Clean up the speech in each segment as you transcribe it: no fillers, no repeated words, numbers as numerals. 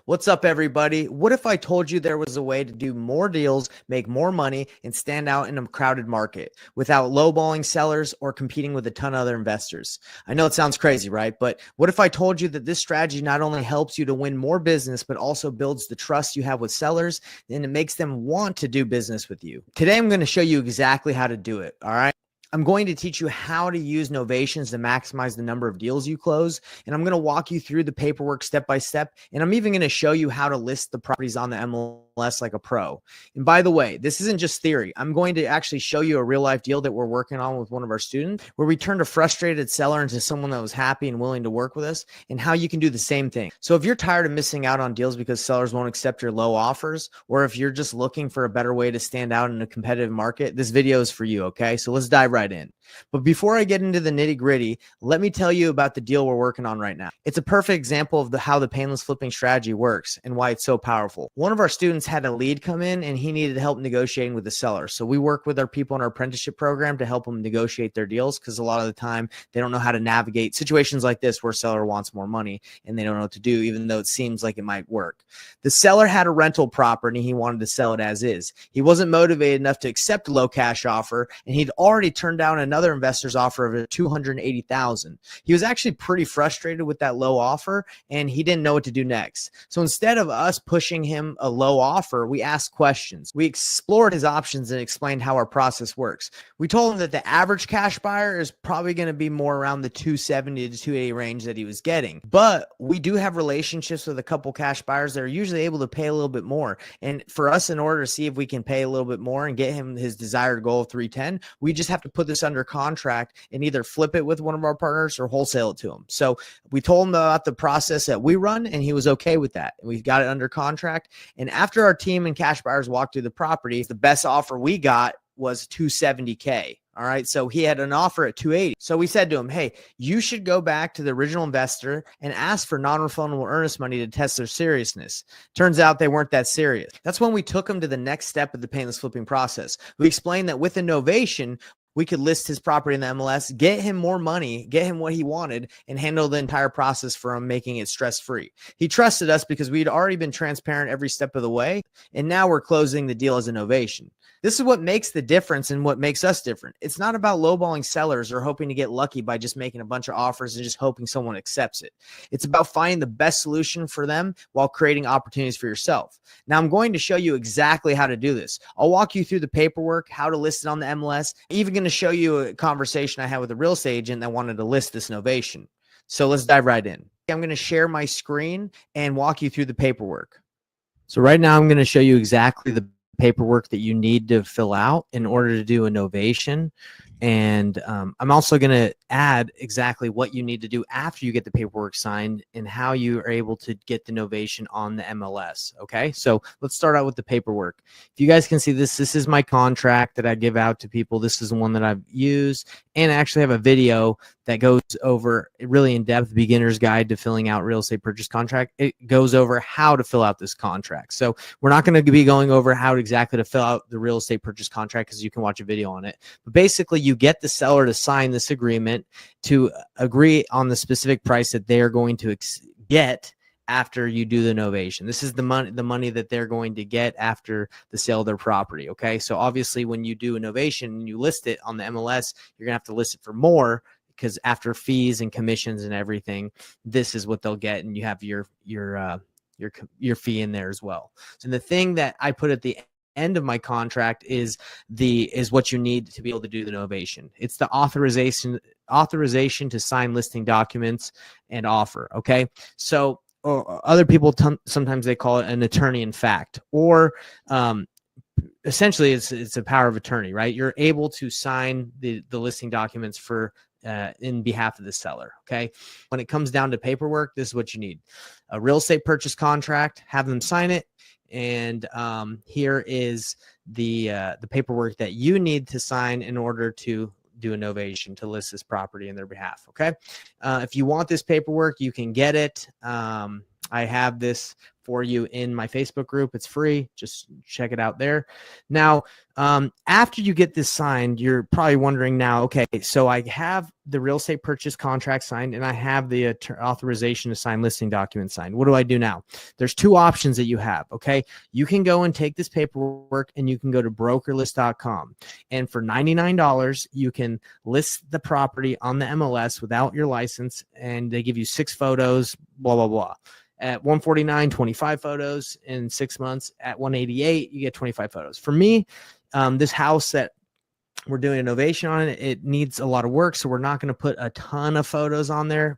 What's up, everybody? What if I told you there was a way to do more deals, make more money, and stand out in a crowded market without lowballing sellers or competing with a ton of other investors? I know it sounds crazy, right? But what if I told you that this strategy not only helps you to win more business, but also builds the trust you have with sellers, and it makes them want to do business with you? Today, I'm going to show you exactly how to do it. All right. I'm going to teach you how to use Novations to maximize the number of deals you close. And I'm going to walk you through the paperwork step by step. And I'm even going to show you how to list the properties on the MLS like a pro. And by the way, this isn't just theory. I'm going to actually show you a real life deal that we're working on with one of our students where we turned a frustrated seller into someone that was happy and willing to work with us, and how you can do the same thing. So if you're tired of missing out on deals because sellers won't accept your low offers, or if you're just looking for a better way to stand out in a competitive market, this video is for you. Okay. So let's dive right in. But before I get into the nitty gritty, let me tell you about the deal we're working on right now. It's a perfect example of how the painless flipping strategy works and why it's so powerful. One of our students had a lead come in and he needed help negotiating with the seller. So we work with our people in our apprenticeship program to help them negotiate their deals, because a lot of the time they don't know how to navigate situations like this where seller wants more money and they don't know what to do, even though it seems like it might work. The seller had a rental property and he wanted to sell it as is. He wasn't motivated enough to accept a low cash offer, and he'd already turned down another investor's offer of $280,000. He was actually pretty frustrated with that low offer, and he didn't know what to do next. So instead of us pushing him a low offer, we asked questions. We explored his options and explained how our process works. We told him that the average cash buyer is probably going to be more around the 270 to 280 range that he was getting. But we do have relationships with a couple cash buyers that are usually able to pay a little bit more. And for us, in order to see if we can pay a little bit more and get him his desired goal of 310, we just have to put this under contract and either flip it with one of our partners or wholesale it to him. So we told him about the process that we run, and he was okay with that. We got it under contract. And after our team and cash buyers walked through the property, the best offer we got was $270K. All right. So he had an offer at 280. So we said to him, hey, you should go back to the original investor and ask for non-refundable earnest money to test their seriousness. Turns out they weren't that serious. That's when we took him to the next step of the painless flipping process. We explained that with a Novation, we could list his property in the MLS, get him more money, get him what he wanted, and handle the entire process for him, making it stress-free. He trusted us because we'd already been transparent every step of the way, and now we're closing the deal as a Novation. This is what makes the difference and what makes us different. It's not about lowballing sellers or hoping to get lucky by just making a bunch of offers and just hoping someone accepts it. It's about finding the best solution for them while creating opportunities for yourself. Now, I'm going to show you exactly how to do this. I'll walk you through the paperwork, how to list it on the MLS, even going to show you a conversation I had with a real estate agent that wanted to list this Novation. So let's dive right in. I'm going to share my screen and walk you through the paperwork. So right now I'm going to show you exactly the paperwork that you need to fill out in order to do a Novation. And I'm also going to add exactly what you need to do after you get the paperwork signed and how you are able to get the Novation on the MLS. Okay, so let's start out with the paperwork. If you guys can see this, this is my contract that I give out to people. This is the one that I've used, and I actually have a video that goes over really in-depth beginner's guide to filling out real estate purchase contract. It goes over how to fill out this contract. So we're not going to be going over how exactly to fill out the real estate purchase contract, because you can watch a video on it. But basically, you get the seller to sign this agreement to agree on the specific price that they are going to get after you do the Novation. This is the money that they're going to get after the sale of their property. Okay, so obviously when you do a Novation and you list it on the MLS, you're gonna have to list it for more, because after fees and commissions and everything, this is what they'll get, and you have your fee in there as well. So the thing that I put at the end of my contract is what you need to be able to do the Novation. It's the authorization to sign listing documents and offer. Okay, so or other people sometimes they call it an attorney in fact, or essentially it's a power of attorney, right? You're able to sign the listing documents for in behalf of the seller. Okay, when it comes down to paperwork, this is what you need: a real estate purchase contract, have them sign it, and here is the paperwork that you need to sign in order to do a Novation, to list this property in their behalf. Okay, if you want this paperwork, you can get it. I have this for you in my Facebook group. It's free. Just check it out there. Now, after you get this signed, you're probably wondering now, okay, so I have the real estate purchase contract signed and I have the authorization to sign listing documents signed. What do I do now? There's two options that you have. Okay. You can go and take this paperwork and you can go to brokerlist.com. And for $99, you can list the property on the MLS without your license. And they give you 6 photos, blah, blah, blah. At $149, 25 photos in 6 months. At $188, you get 25 photos. For me, this house that we're doing a Novation on it needs a lot of work, so we're not going to put a ton of photos on there.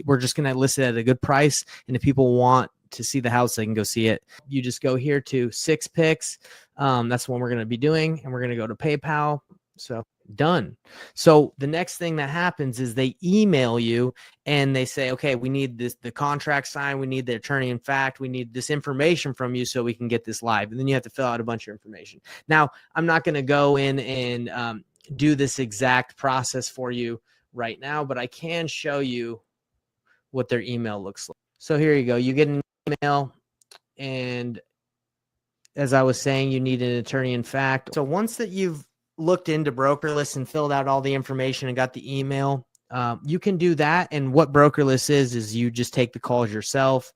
We're just going to list it at a good price, and if people want to see the house, they can go see it. You just go here to 6 pics. That's what we're going to be doing, and we're going to go to PayPal. So done. So the next thing that happens is they email you and they say, okay, we need the contract signed. We need the attorney in fact. We need this information from you so we can get this live. And then you have to fill out a bunch of information. Now, I'm not going to go in and do this exact process for you right now, but I can show you what their email looks like. So here you go. You get an email, and as I was saying, you need an attorney in fact. So once that you've looked into Brokerless and filled out all the information and got the email, you can do that. And what Brokerless is you just take the calls yourself.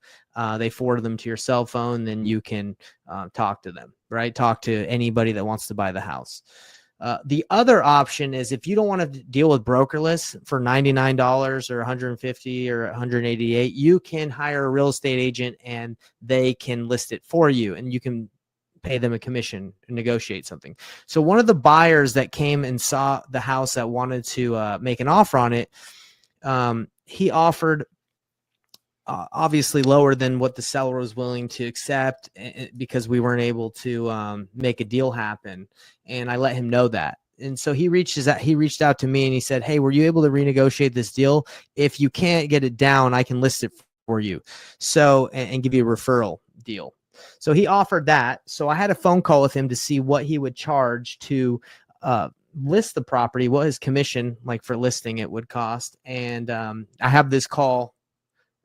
They forward them to your cell phone. Then you can talk to them, right? Talk to anybody that wants to buy the house. The other option is if you don't want to deal with Brokerless for $99 or $150 or $188, you can hire a real estate agent and they can list it for you, and you can pay them a commission and negotiate something. So one of the buyers that came and saw the house that wanted to make an offer on it, he offered obviously lower than what the seller was willing to accept because we weren't able to make a deal happen. And I let him know that. And so he reached out to me and he said, hey, were you able to renegotiate this deal? If you can't get it down, I can list it for you. So, and give you a referral deal. So he offered that. So I had a phone call with him to see what he would charge to list the property, what his commission, like for listing it, would cost. And I have this call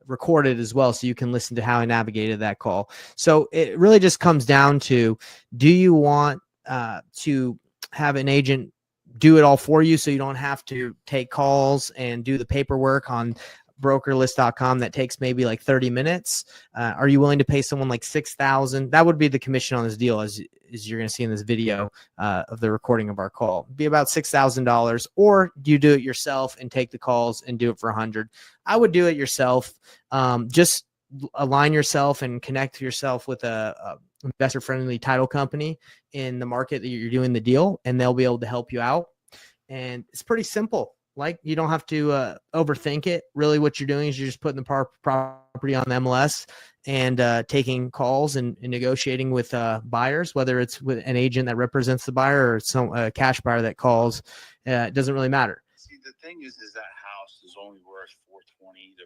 recorded as well, so you can listen to how I navigated that call. So it really just comes down to, do you want to have an agent do it all for you so you don't have to take calls and do the paperwork on brokerlist.com that takes maybe like 30 minutes? Are you willing to pay someone like $6,000? That would be the commission on this deal, as you're going to see in this video of the recording of our call. It'd be about $6,000. Or do you do it yourself and take the calls and do it for $100? I would do it yourself. Just align yourself and connect yourself with a investor-friendly title company in the market that you're doing the deal, and they'll be able to help you out. And it's pretty simple. Like, you don't have to overthink it. Really, what you're doing is you're just putting the property on the MLS and taking calls and negotiating with buyers, whether it's with an agent that represents the buyer or some cash buyer that calls. It doesn't really matter. See, the thing is that house is only worth $420 to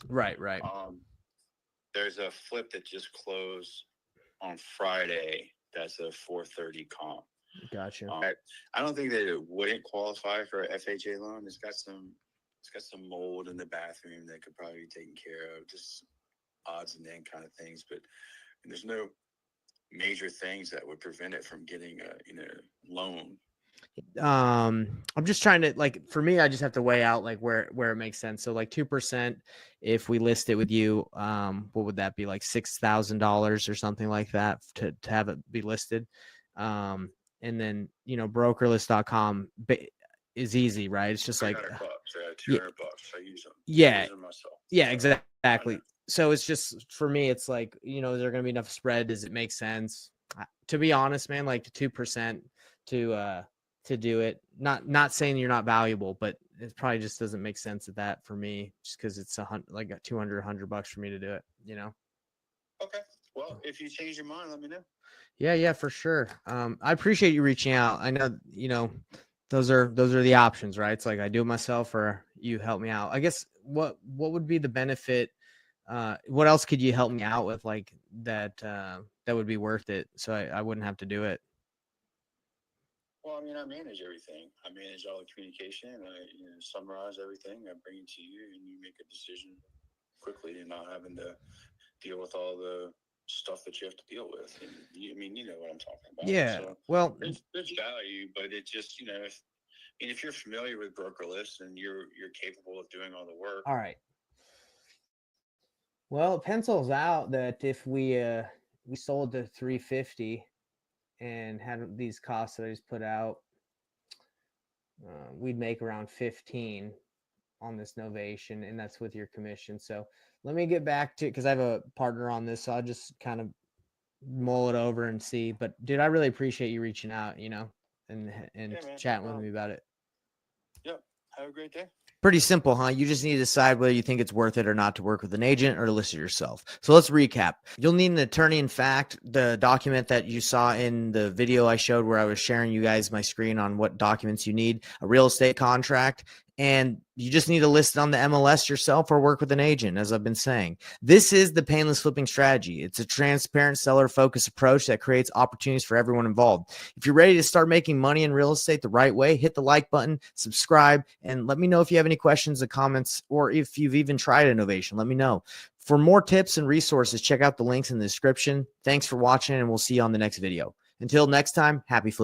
$425. Right. There's a flip that just closed on Friday. That's a $430 comp. Gotcha. I don't think that it wouldn't qualify for a FHA loan. It's got some mold in the bathroom that could probably be taken care of, just odds and end kind of things. But there's no major things that would prevent it from getting a loan. I'm just trying to, like, for me, I just have to weigh out like where it makes sense. So like 2%, if we list it with you, what would that be, like $6,000 or something like that to have it be listed? And then, brokerlist.com is easy, right? It's just like $200. I use them. Yeah. I use them myself. Yeah, exactly. So it's just, for me, it's like, is there going to be enough spread? Does it make sense? To be honest, man, like 2% to do it. Not saying you're not valuable, but it probably just doesn't make sense at that for me, just because it's like $200 for me to do it, Okay. Well, if you change your mind, let me know. Yeah, for sure. I appreciate you reaching out. I know, those are the options, right? It's like I do it myself or you help me out. I guess what would be the benefit? What else could you help me out with, like that would be worth it, so I wouldn't have to do it? Well, I manage everything. I manage all the communication. I summarize everything. I bring it to you, and you make a decision quickly, and not having to deal with all the stuff that you have to deal with. And I mean, you know what I'm talking about. Yeah. So Well, there's value, but it just, you know, if you're familiar with brokerless and you're capable of doing all the work. all right. Well, it pencils out that if we sold to 350 and had these costs that I just put out, we'd make around 15 on this novation, and that's with your commission. So let me get back to, because I have a partner on this, so I'll just kind of mull it over and see. But dude, I really appreciate you reaching out, you know, and chatting with me about it. Yep. Have a great day. Pretty simple, huh? You just need to decide whether you think it's worth it or not to work with an agent or to list it yourself. So let's recap. You'll need an attorney in fact, the document that you saw in the video I showed where I was sharing you guys my screen on what documents you need, a real estate contract, and you just need to list it on the MLS yourself or work with an agent, as I've been saying. This is the Payneless Flipping Strategy. It's a transparent, seller-focused approach that creates opportunities for everyone involved. If you're ready to start making money in real estate the right way, hit the like button, subscribe, and let me know if you have any questions or comments, or if you've even tried a Novation. Let me know. For more tips and resources, check out the links in the description. Thanks for watching, and we'll see you on the next video. Until next time, happy flipping.